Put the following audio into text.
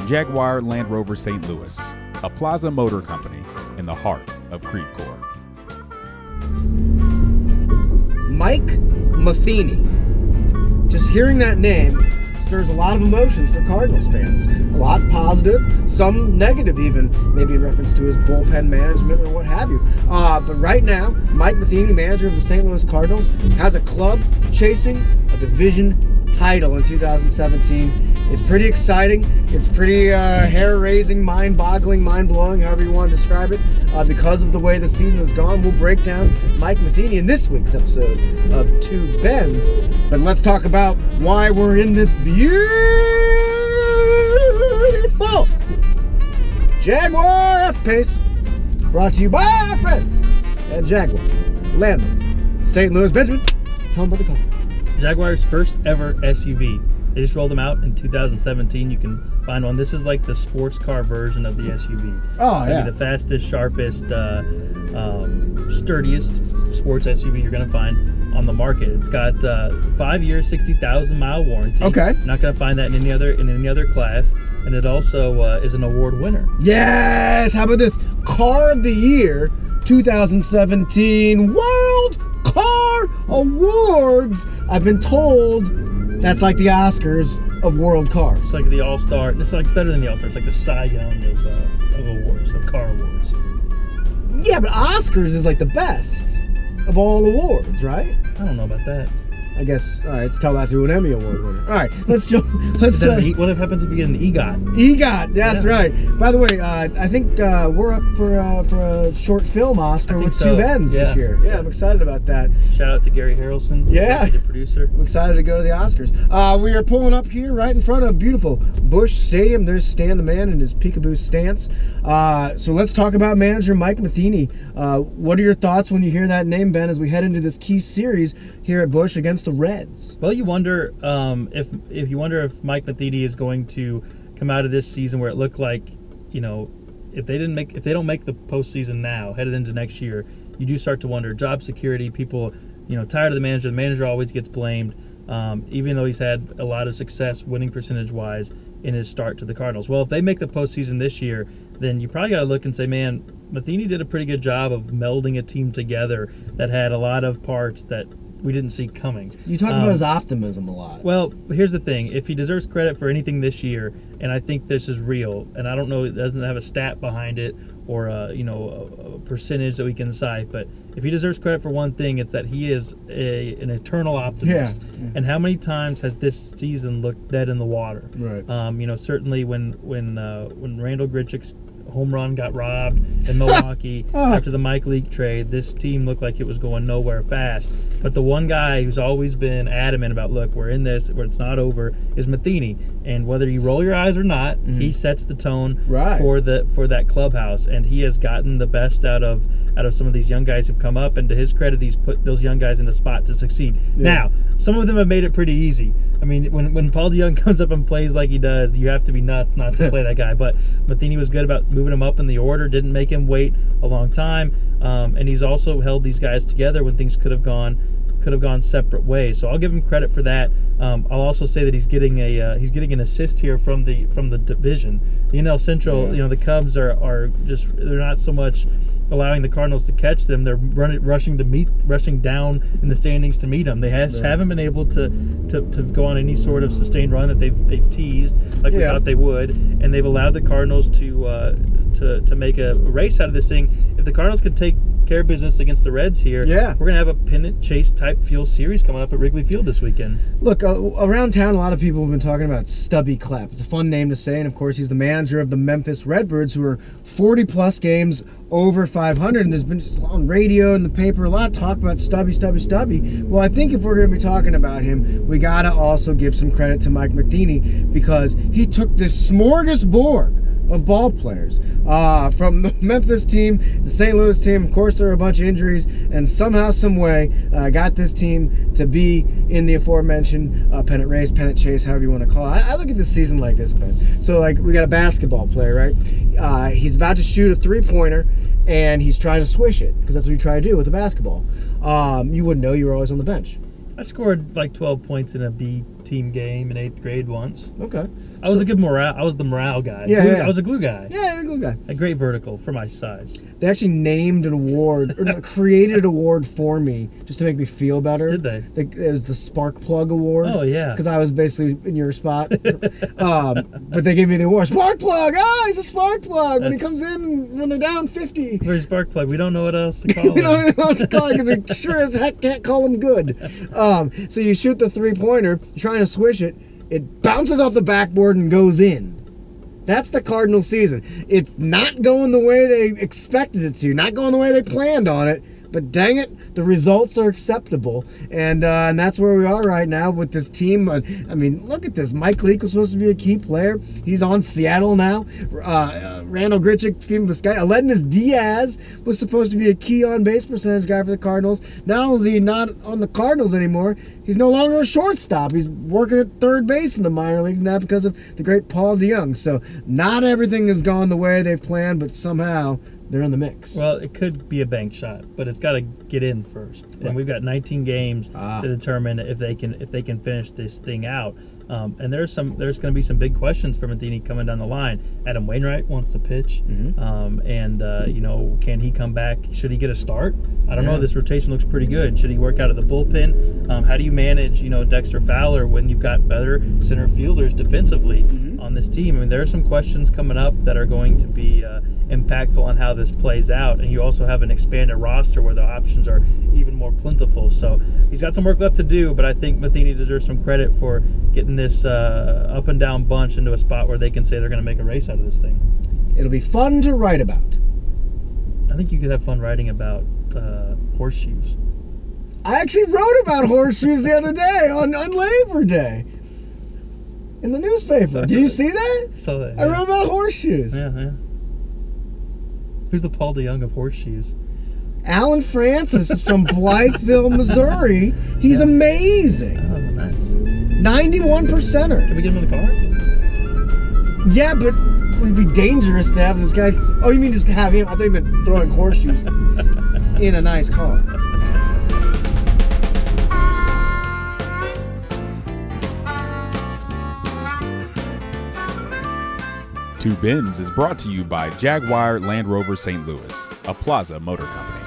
Jaguar Land Rover St. Louis, a Plaza Motor Company in the heart of Creve Coeur. Mike Matheny. Just hearing that name stirs a lot of emotions for Cardinals fans. A lot positive, some negative even, maybe in reference to his bullpen management or what have you. But right now, Mike Matheny, manager of the St. Louis Cardinals, has a club chasing a division title in 2017. It's pretty exciting. It's pretty hair-raising, mind-boggling, mind-blowing, however you want to describe it. Because of the way the season has gone, we'll break down Mike Matheny in this week's episode of Two Bens. But let's talk about why we're in this beautiful Jaguar F-Pace, brought to you by our friends at Jaguar Land Rover St. Louis. Benjamin, tell them about the car. Jaguar's first ever SUV. They just rolled them out in 2017. You can find one. This is like the sports car version of the SUV. Oh, it's yeah. The fastest, sharpest, sturdiest sports SUV you're going to find on the market. It's got 5 years, 60,000 mile warranty. Okay. You're not going to find that in any other class. And it also is an award winner. Yes! How about this? Car of the Year 2017 World Car Awards. I've been told that's like the Oscars of world cars. It's like the All-Star. It's like better than the All-Star. It's like the Cy Young of awards, of car awards. Yeah, but Oscars is like the best of all awards, right? I don't know about that. I guess, all right, let's tell that to an Emmy Award winner. All right, let's jump. What happens if you get an EGOT? EGOT, that's right. By the way, I think we're up for a short film Oscar with Two Bens this year. Yeah, I'm excited about that. Shout out to Gary Harrelson, the producer. I'm excited to go to the Oscars. We are pulling up here right in front of beautiful Busch Stadium. There's Stan the Man in his peekaboo stance. So let's talk about manager Mike Matheny. What are your thoughts when you hear that name, Ben, as we head into this key series here at Busch against the Reds? Well, you wonder if Mike Matheny is going to come out of this season where it looked like, if they don't make the postseason now, headed into next year, you do start to wonder job security. People, tired of the manager. The manager always gets blamed, even though he's had a lot of success winning percentage-wise in his start to the Cardinals. Well, if they make the postseason this year, then you probably got to look and say, man, Matheny did a pretty good job of melding a team together that had a lot of parts that we didn't see coming. You talk about his optimism a lot. Well, here's the thing. If he deserves credit for anything this year, and I think this is real, and I don't know, it doesn't have a stat behind it or a percentage that we can cite, but if he deserves credit for one thing, it's that he is an eternal optimist. Yeah. And how many times has this season looked dead in the water? Right. Certainly when Randall Grichuk's home run got robbed in Milwaukee after the Mike Leake trade, this team looked like it was going nowhere fast. But the one guy who's always been adamant about, look, we're in this, where it's not over, is Matheny. And whether you roll your eyes or not, he sets the tone for that clubhouse, and he has gotten the best out of some of these young guys who've come up. And to his credit, he's put those young guys in a spot to succeed. Yeah. Now, some of them have made it pretty easy. I mean, when Paul DeYoung comes up and plays like he does, you have to be nuts not to play that guy. But Matheny was good about moving him up in the order, didn't make him wait a long time, and he's also held these guys together when things could have gone separate ways. So I'll give him credit for that. I'll also say that he's getting an assist here from the division. The NL Central, the Cubs are they're not so much allowing the Cardinals to catch them. They're rushing down in the standings to meet them. They haven't been able to go on any sort of sustained run that they've teased like we thought they would, and they've allowed the Cardinals to make a race out of this thing. If the Cardinals could take care of business against the Reds here, we're going to have a pennant chase type field series coming up at Wrigley Field this weekend. Look, around town, a lot of people have been talking about Stubby Clapp. It's a fun name to say, and of course, he's the manager of the Memphis Redbirds, who are 40-plus games over 500, and there's been just on radio and the paper a lot of talk about Stubby. Well, I think if we're going to be talking about him, we got to also give some credit to Mike Matheny, because he took this smorgasbord of ball players from the Memphis team, the St. Louis team. Of course, there are a bunch of injuries, and somehow, some way, got this team to be in the aforementioned pennant race, pennant chase, however you want to call it. I look at this season like this, Ben. So, like, we got a basketball player, right? He's about to shoot a three-pointer, and he's trying to swish it, because that's what you try to do with a basketball. You wouldn't know. You were always on the bench. I scored like 12 points in a B team game in 8th grade once. Okay. I was a good morale. I was the morale guy. Yeah. I was a glue guy. Yeah, glue guy. A great vertical for my size. They actually named an award, or no, created an award for me just to make me feel better. Did they? It was the Spark Plug Award. Oh, yeah. Because I was basically in your spot. But they gave me the award. Spark Plug! Ah, he's a Spark Plug! When he comes in, when they're down 50. Where's Spark Plug? We don't know what else to call We don't him. know what else to call it because we sure as heck can't call him good. So you shoot the three-pointer, you're trying to swish it, it bounces off the backboard and goes in. That's the Cardinals season. It's not going the way they expected it to, not going the way they planned on it, but dang it, the results are acceptable. And that's where we are right now with this team. I mean, look at this. Mike Leake was supposed to be a key player. He's on Seattle now. Randall Grichuk, Steven Vizcaya. Aledmus Diaz was supposed to be a key on-base percentage guy for the Cardinals. Not only is he not on the Cardinals anymore, he's no longer a shortstop. He's working at third base in the minor leagues now because of the great Paul DeYoung. So not everything has gone the way they've planned, but somehow they're in the mix. Well, it could be a bank shot, but it's got to get in first. And we've got 19 games to determine if they can finish this thing out. And there's going to be some big questions for Matheny coming down the line. Adam Wainwright wants to pitch, can he come back? Should he get a start? I don't know. This rotation looks pretty good. Should he work out of the bullpen? How do you manage, Dexter Fowler when you've got better center fielders defensively on this team? I mean, there are some questions coming up that are going to be impactful on how this plays out, and you also have an expanded roster where the options are even more plentiful. So he's got some work left to do, but I think Matheny deserves some credit for getting this up and down bunch into a spot where they can say they're going to make a race out of this thing. It'll be fun to write about. I think you could have fun writing about horseshoes. I actually wrote about horseshoes the other day on Labor Day in the newspaper. Did you see that? I saw that. I wrote about horseshoes. Yeah. Who's the Paul DeYoung of horseshoes? Alan Francis is from Blytheville, Missouri. He's amazing. Oh, nice. 91%er. Can we get him in the car? Yeah, but it would be dangerous to have this guy. Oh, you mean just to have him? I thought you meant throwing horseshoes in a nice car. Two Bins is brought to you by Jaguar Land Rover St. Louis, a Plaza Motor Company.